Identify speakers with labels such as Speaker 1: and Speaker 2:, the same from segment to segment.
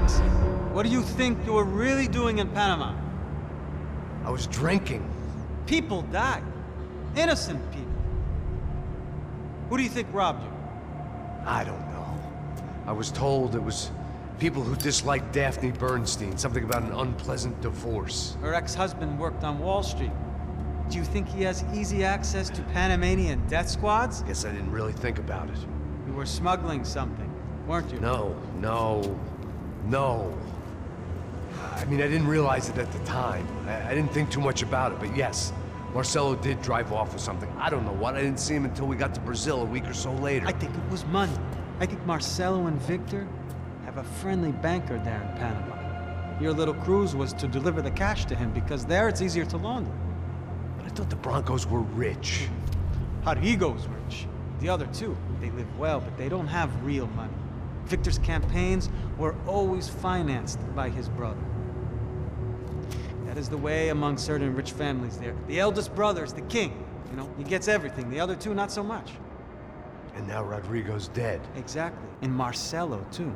Speaker 1: Max, what do you think you were really doing in Panama?
Speaker 2: I was drinking.
Speaker 1: People died. Innocent people. Who do you think robbed you?
Speaker 2: I don't know. I was told it was people who disliked Daphne Bernstein, something about an unpleasant divorce.
Speaker 1: Her ex-husband worked on Wall Street. Do you think he has easy access to Panamanian death squads?
Speaker 2: Guess I didn't really think about it.
Speaker 1: You were smuggling something, weren't you?
Speaker 2: No. I mean, I didn't realize it at the time. I didn't think too much about it, but yes, Marcelo did drive off with something. I don't know what. I didn't see him until we got to Brazil a week or so later.
Speaker 1: I think it was money. I think Marcelo and Victor have a friendly banker there in Panama. Your little cruise was to deliver the cash to him because there it's easier to launder.
Speaker 2: But I thought the Broncos were rich.
Speaker 1: Rodrigo's rich. The other two, they live well, but they don't have real money. Victor's campaigns were always financed by his brother. That is the way among certain rich families there. The eldest brother is the king. You know, he gets everything. The other two, not so much.
Speaker 2: And now Rodrigo's dead.
Speaker 1: Exactly. And Marcelo, too.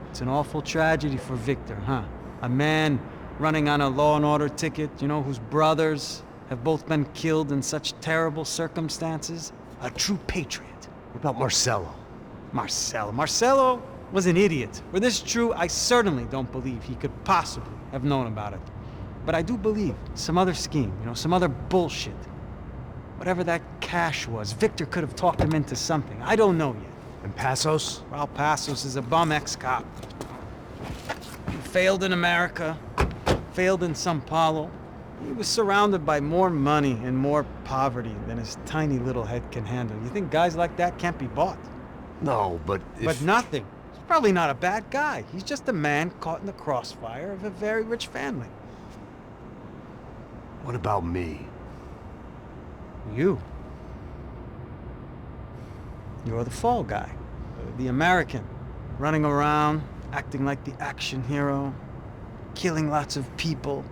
Speaker 1: It's an awful tragedy for Victor, huh? A man running on a law and order ticket, you know, whose brothers have both been killed in such terrible circumstances. A true patriot.
Speaker 2: What about Marcelo?
Speaker 1: Marcelo was an idiot. Were this true, I certainly don't believe he could possibly have known about it. But I do believe some other scheme, you know, some other bullshit. Whatever that cash was, Victor could have talked him into something. I don't know yet.
Speaker 2: And Passos?
Speaker 1: Well, Passos is a bum ex-cop. He failed in America, failed in Sao Paulo. He was surrounded by more money and more poverty than his tiny little head can handle. You think guys like that can't be bought?
Speaker 2: No, but
Speaker 1: But nothing. He's probably not a bad guy. He's just a man caught in the crossfire of a very rich family.
Speaker 2: What about me?
Speaker 1: You. You're the fall guy. The American. Running around, acting like the action hero. Killing lots of people.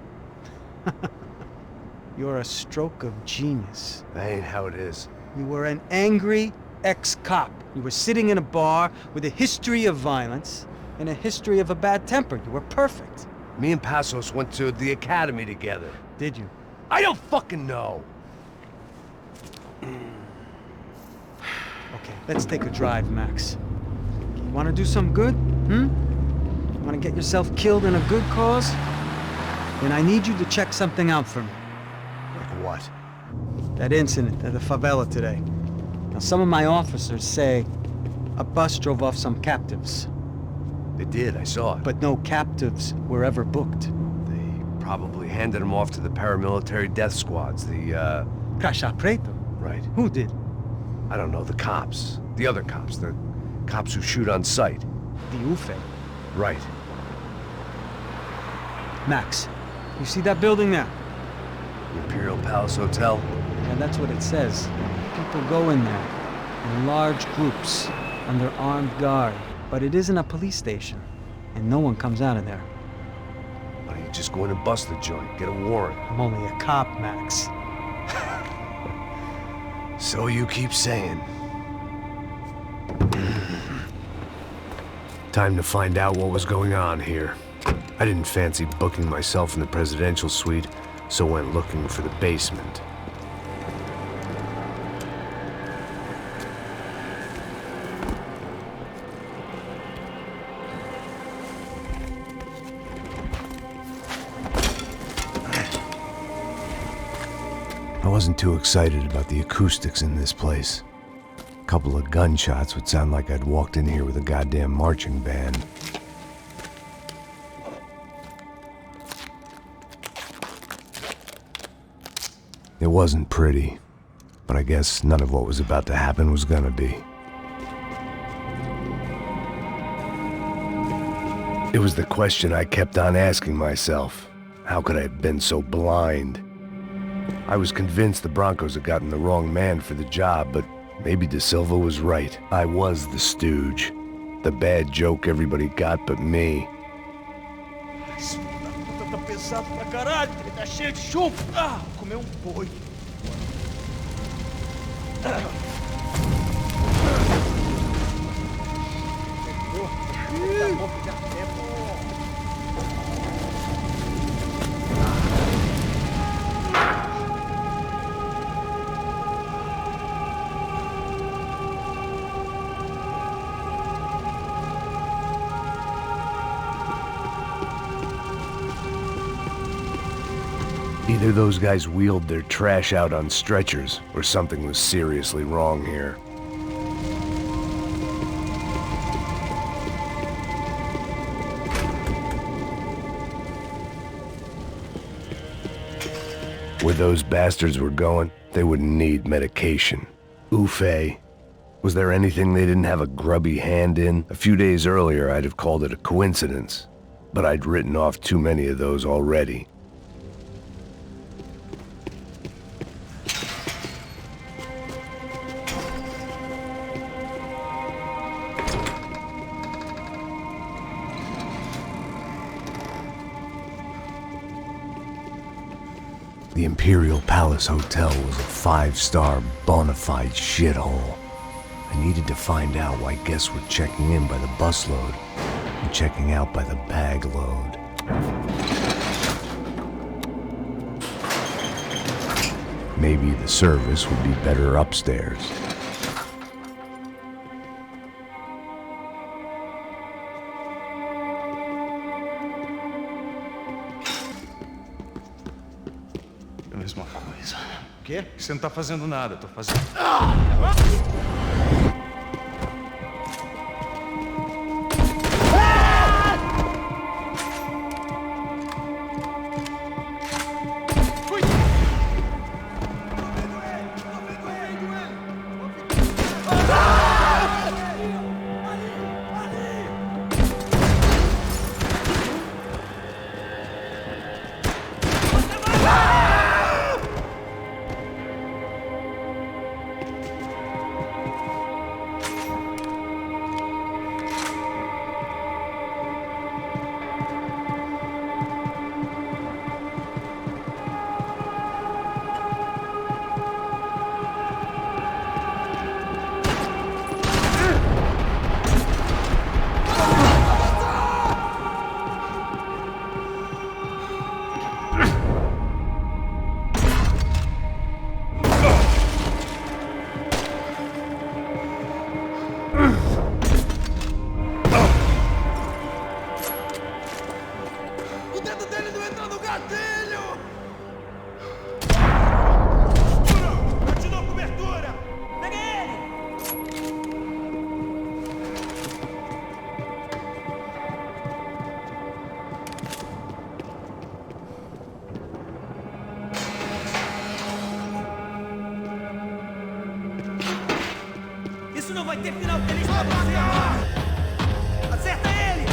Speaker 1: You're a stroke of genius.
Speaker 2: That ain't how it is.
Speaker 1: You were an angry ex-cop. You were sitting in a bar with a history of violence and a history of a bad temper. You were perfect.
Speaker 2: Me and Passos went to the academy together.
Speaker 1: Did you?
Speaker 2: I don't fucking know.
Speaker 1: Okay, let's take a drive, Max. You want to do some good? Want to get yourself killed in a good cause? Then I need you to check something out for me.
Speaker 2: Like what?
Speaker 1: That incident at the favela today. Now, some of my officers say a bus drove off some captives.
Speaker 2: They did, I saw it.
Speaker 1: But no captives were ever booked.
Speaker 2: They probably handed them off to the paramilitary death squads, the,
Speaker 1: Caixa Preto?
Speaker 2: Right.
Speaker 1: Who did?
Speaker 2: I don't know, the cops. The other cops, the cops who shoot on sight.
Speaker 1: The UFE.
Speaker 2: Right.
Speaker 1: Max, you see that building there?
Speaker 2: The Imperial Palace Hotel?
Speaker 1: And that's what it says. People go in there in large groups under armed guard. But it isn't a police station, and no one comes out of there.
Speaker 2: Why don't you just go in and bust the joint, get a warrant?
Speaker 1: I'm only a cop, Max.
Speaker 2: So you keep saying. Time to find out what was going on here. I didn't fancy booking myself in the presidential suite, so went looking for the basement. I wasn't too excited about the acoustics in this place. A couple of gunshots would sound like I'd walked in here with a goddamn marching band. It wasn't pretty, but I guess none of what was about to happen was gonna be. It was the question I kept on asking myself. How could I have been so blind? I was convinced the Broncos had gotten the wrong man for the job, but maybe De Silva was right. I was the stooge. The bad joke everybody got but me. Either those guys wheeled their trash out on stretchers, or something was seriously wrong here. Where those bastards were going, they wouldn't need medication. Oof, eh? Was there anything they didn't have a grubby hand in? A few days earlier, I'd have called it a coincidence, but I'd written off too many of those already. The Imperial Palace Hotel was a 5-star bona fide shithole. I needed to find out why guests were checking in by the busload and checking out by the bag load. Maybe the service would be better upstairs.
Speaker 3: Mesma coisa.
Speaker 1: O quê?
Speaker 3: Você não tá fazendo nada, eu tô fazendo.
Speaker 4: Isso não vai ter final feliz pra você! Acerta ele!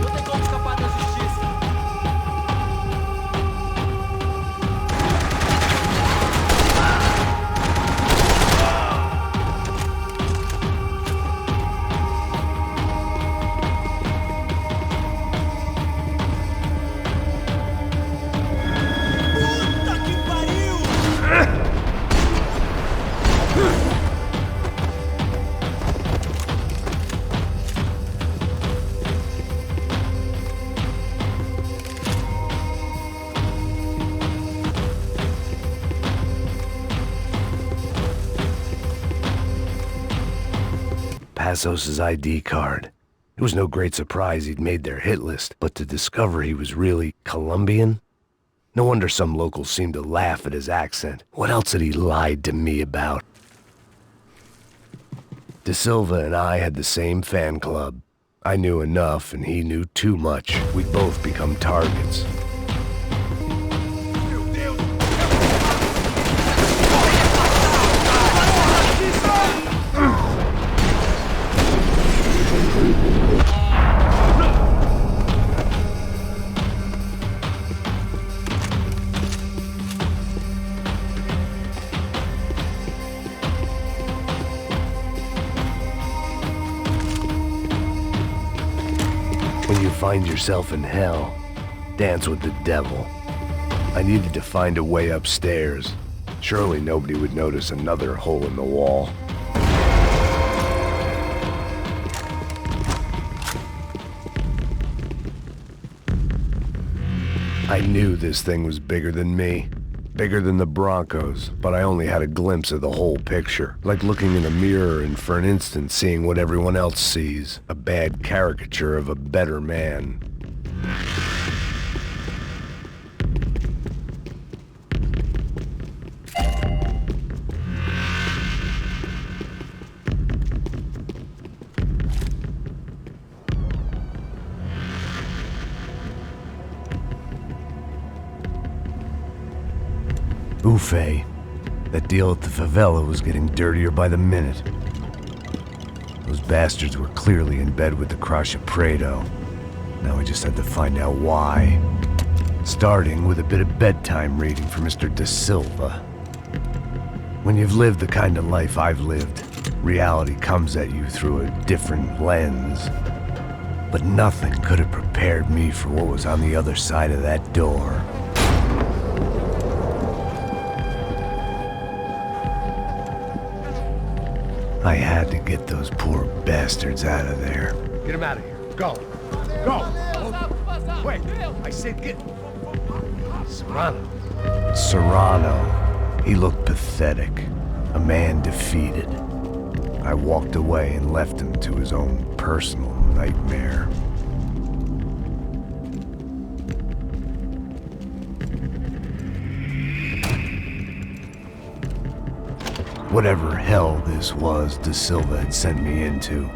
Speaker 4: Não tem como escapar da justiça.
Speaker 2: Passos' ID card. It was no great surprise he'd made their hit list, but to discover he was really Colombian? No wonder some locals seemed to laugh at his accent. What else had he lied to me about? De Silva and I had the same fan club. I knew enough and he knew too much. We'd both become targets. When you find yourself in hell, dance with the devil. I needed to find a way upstairs. Surely nobody would notice another hole in the wall. I knew this thing was bigger than me. Bigger than the Broncos, but I only had a glimpse of the whole picture. Like looking in a mirror and for an instant seeing what everyone else sees. A bad caricature of a better man. Buffet. That deal at the favela was getting dirtier by the minute. Those bastards were clearly in bed with the Crusher Prado. Now we just had to find out why. Starting with a bit of bedtime reading for Mr. Da Silva. When you've lived the kind of life I've lived, reality comes at you through a different lens. But nothing could have prepared me for what was on the other side of that door. I had to get those poor bastards out of there.
Speaker 5: Get him out of here. Go. Go. Wait, I said get... Serrano.
Speaker 2: Serrano. He looked pathetic. A man defeated. I walked away and left him to his own personal nightmare. Whatever hell this was Da Silva had sent me into,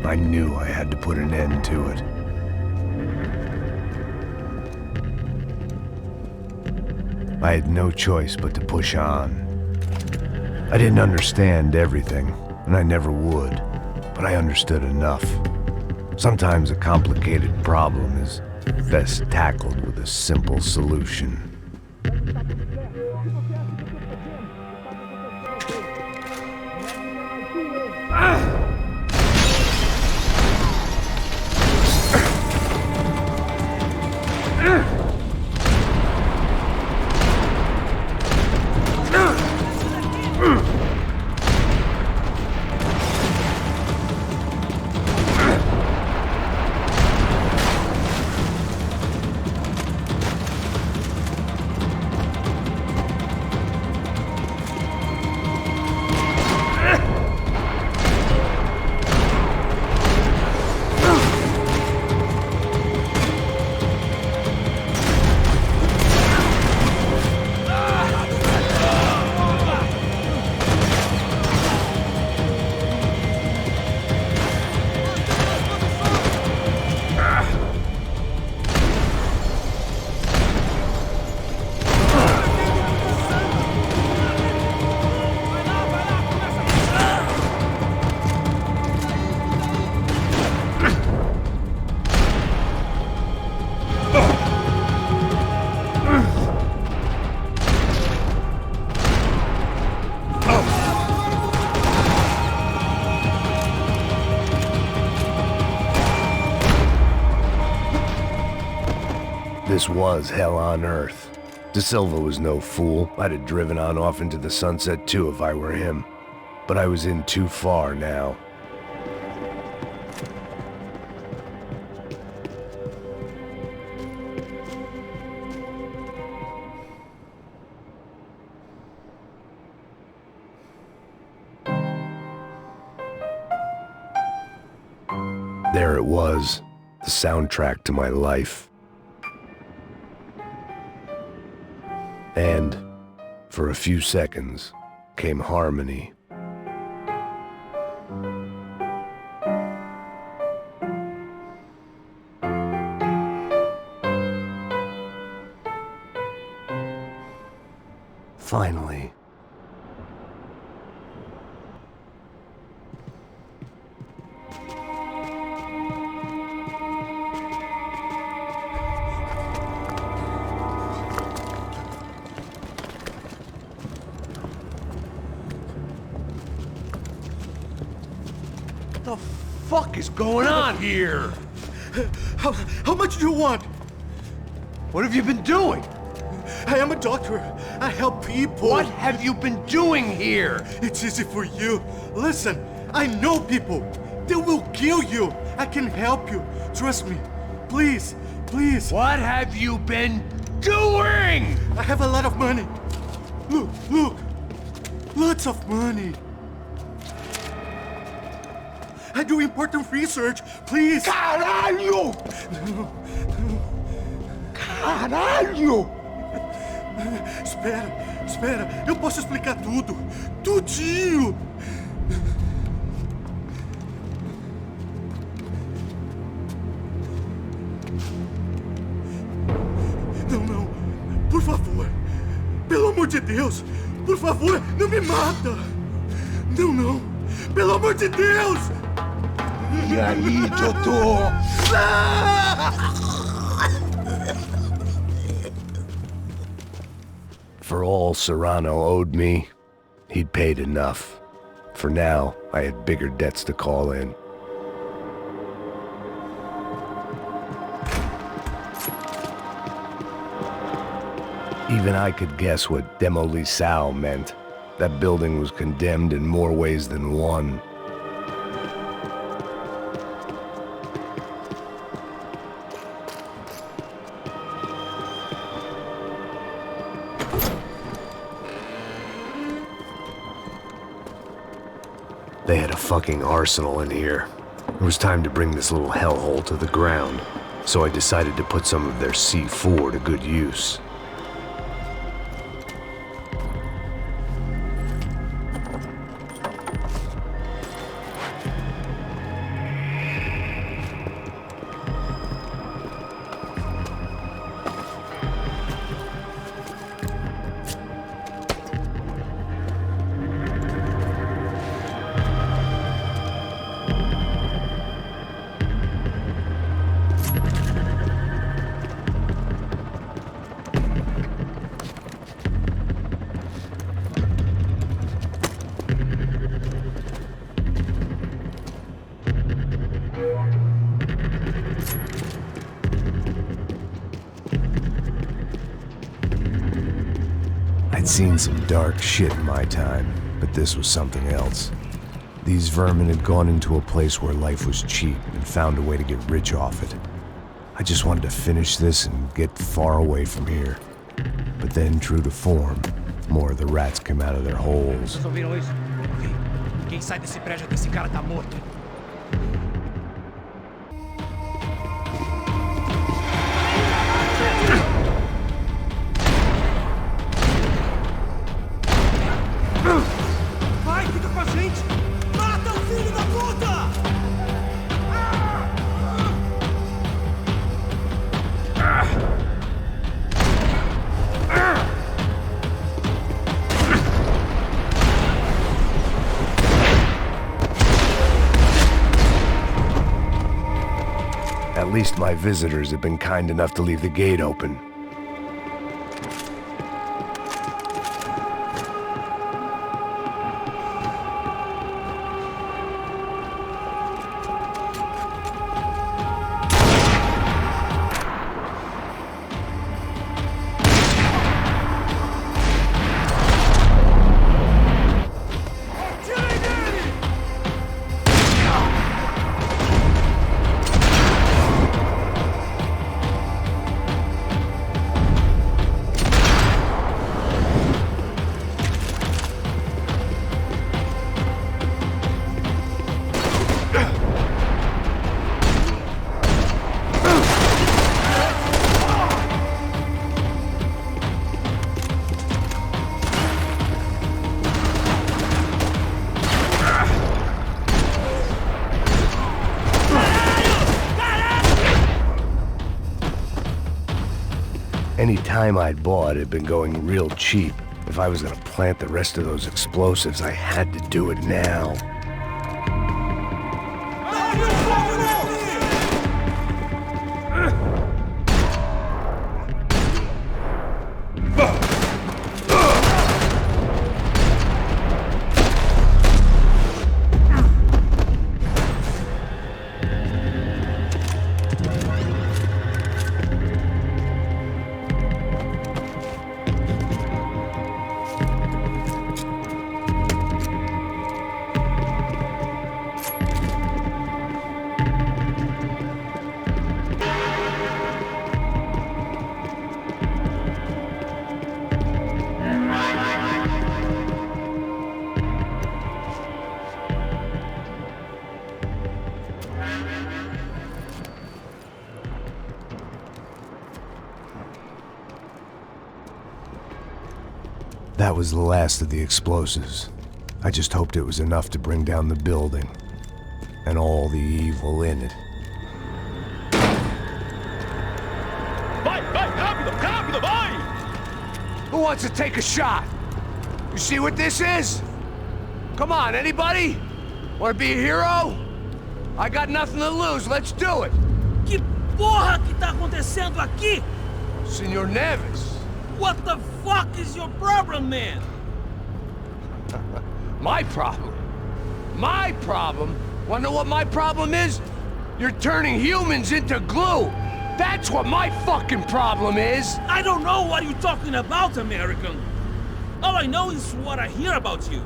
Speaker 2: I knew I had to put an end to it. I had no choice but to push on. I didn't understand everything, and I never would, but I understood enough. Sometimes a complicated problem is best tackled with a simple solution. This was hell on earth. Da Silva was no fool. I'd have driven on off into the sunset too if I were him. But I was in too far now. There it was, the soundtrack to my life. And, for a few seconds, came harmony. Finally.
Speaker 5: What the fuck is going on here?
Speaker 4: How much do you want?
Speaker 5: What have you been doing?
Speaker 4: I am a doctor. I help people.
Speaker 5: What have you been doing here?
Speaker 4: It's easy for you. Listen, I know people. They will kill you. I can help you. Trust me. Please, please.
Speaker 5: What have you been doing?
Speaker 4: I have a lot of money. Look, look. Lots of money. I do important research, please.
Speaker 5: Caralho! Caralho!
Speaker 4: Espera. Eu posso explicar tudo. Tudinho. Não. Por favor. Pelo amor de Deus. Por favor, não me mata. Não. Pelo amor de Deus.
Speaker 5: E aí, Totô?
Speaker 2: For all Serrano owed me, he'd paid enough. For now, I had bigger debts to call in. Even I could guess what demolição meant. That building was condemned in more ways than one. They had a fucking arsenal in here. It was time to bring this little hellhole to the ground, so I decided to put some of their C4 to good use. I'd seen some dark shit in my time, but this was something else. These vermin had gone into a place where life was cheap and found a way to get rich off it. I just wanted to finish this and get far away from here. But then, true to form, more of the rats came out of their holes.
Speaker 6: Vocês ouviram isso? Ok. Quem sai desse prédio desse cara tá morto. Vai, fica com a gente! Mata o filho da puta!
Speaker 2: At least my visitors had been kind enough to leave the gate open. Any time I'd bought had been going real cheap. If I was gonna plant the rest of those explosives, I had to do it now. That was the last of the explosives. I just hoped it was enough to bring down the building. And all the evil in it.
Speaker 5: Vai, rápido, rápido, vai! Who wants to take a shot? You see what this is? Come on, anybody? Want to be a hero? I got nothing to lose, let's do it!
Speaker 7: Que porra que tá acontecendo aqui?
Speaker 5: Senor Neves.
Speaker 7: What the fuck is your problem, man?
Speaker 5: My problem? My problem? Wanna know what my problem is? You're turning humans into glue! That's what my fucking problem is!
Speaker 7: I don't know what you're talking about, American. All I know is what I hear about you.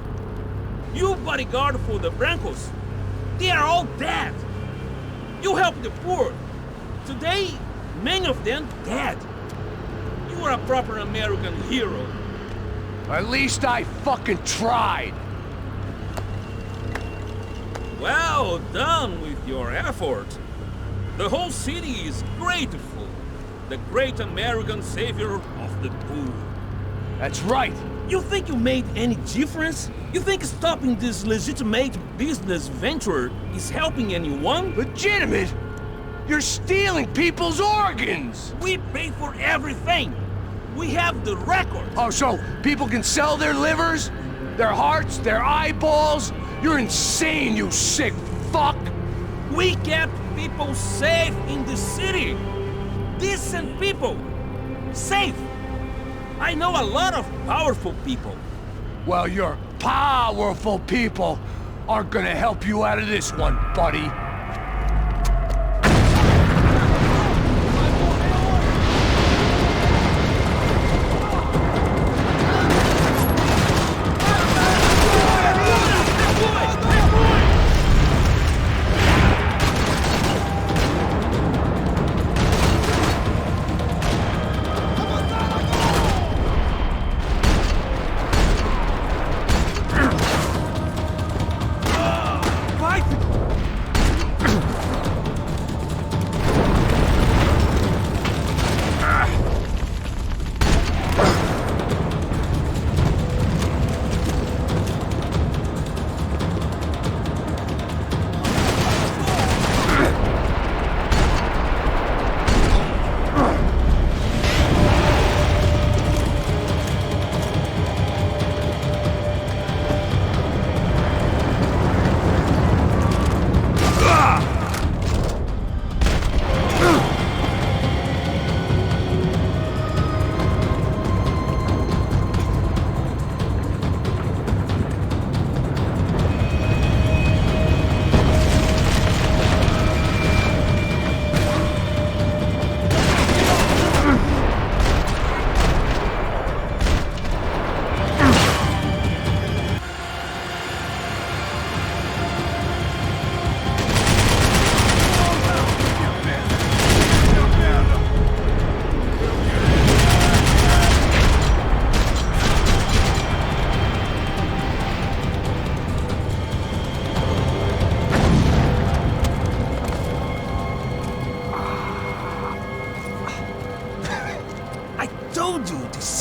Speaker 7: You bodyguard for the Brancos. They are all dead. You help the poor. Today, many of them dead. You are a proper American hero.
Speaker 5: At least I fucking tried!
Speaker 7: Well done with your effort. The whole city is grateful. The great American savior of the poor.
Speaker 5: That's right!
Speaker 7: You think you made any difference? You think stopping this legitimate business venture is helping anyone?
Speaker 5: Legitimate? You're stealing people's organs!
Speaker 7: We pay for everything. We have the record.
Speaker 5: Oh, so people can sell their livers? Their hearts? Their eyeballs? You're insane, you sick fuck!
Speaker 7: We kept people safe in the city. Decent people. Safe. I know a lot of powerful people.
Speaker 5: Well, your powerful people aren't gonna help you out of this one, buddy.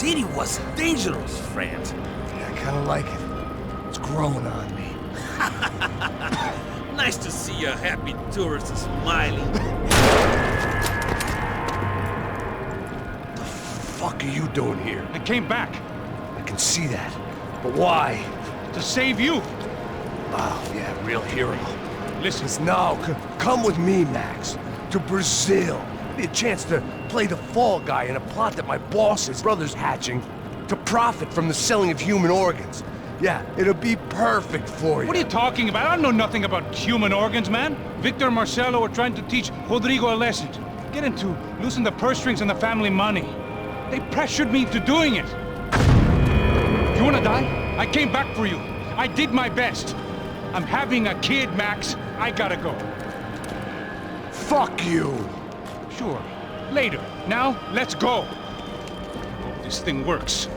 Speaker 7: city was dangerous, friend.
Speaker 5: Yeah, I kinda like it. It's growing on me.
Speaker 7: Nice to see a happy tourist smiling.
Speaker 5: The fuck are you doing here?
Speaker 3: I came back
Speaker 5: I can see that. But why?
Speaker 3: to save you.
Speaker 5: Oh, yeah, real hero.
Speaker 3: Listen,
Speaker 5: No, come with me, Max. To Brazil. Be a chance to play the fall guy in a plot that my boss's brother's hatching to profit from the selling of human organs. Yeah, it'll be perfect for you.
Speaker 3: what are you talking about? I know nothing about human organs, man. Victor and Marcelo are trying to teach Rodrigo a lesson. Get him to loosen the purse strings on the family money. They pressured me into doing it. You wanna die? I came back for you. I did my best. I'm having a kid, Max. I gotta go.
Speaker 5: Fuck you!
Speaker 3: Sure, later. Now, let's go. Hope this thing works.